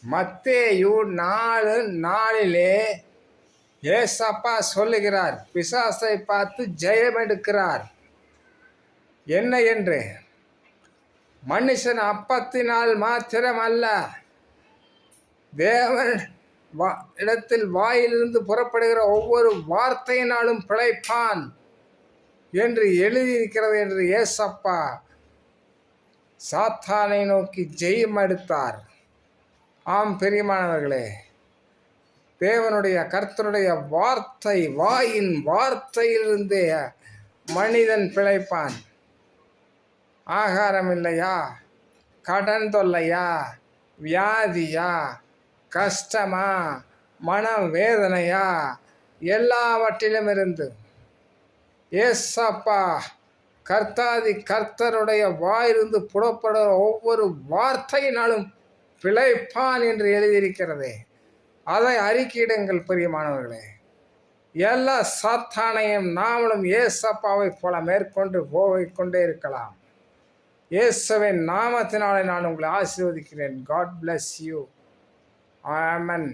மத்தேயு 4:4 ஏசப்பா சொல்லுகிறார், பிசாசை பார்த்து ஜெயம் எடுக்கிறார். என்ன என்று? மனுஷன் அப்பத்தினால் மாத்திரம் அல்ல, தேவன் இடத்தில் வாயிலிருந்து புறப்படுகிற ஒவ்வொரு வார்த்தையினாலும் பிழைப்பான் என்று எழுதியிருக்கிறது என்று ஏசப்பா சாத்தானை நோக்கி ஜெயம் எடுத்தார். ஆம் பிரியமானவர்களே, தேவனுடைய கர்த்தருடைய வார்த்தை, வாயின் வார்த்தையிலிருந்தே மனிதன் பிழைப்பான். ஆகாரம் இல்லையா, கடன் தொல்லையா, வியாதியா, கஷ்டமா, மனவேதனையா, எல்லாவற்றிலும் இருந்து ஏசப்பா கர்த்தாதி கர்த்தருடைய வாயிலிருந்து புறப்படுற ஒவ்வொரு வார்த்தையினாலும் பிழைப்பான் என்று எழுதியிருக்கிறதே. அதை அறிக்கையிடுங்கள் பிரியமானவர்களே. எல்லா சாத்தானையும் நாமளும் ஏசப்பாவை போல மேற்கொண்டு போய்கொண்டே இருக்கலாம். இயேசுவின் நாமத்தினாலே நான் உங்களை ஆசீர்வதிக்கிறேன். God bless you. Amen.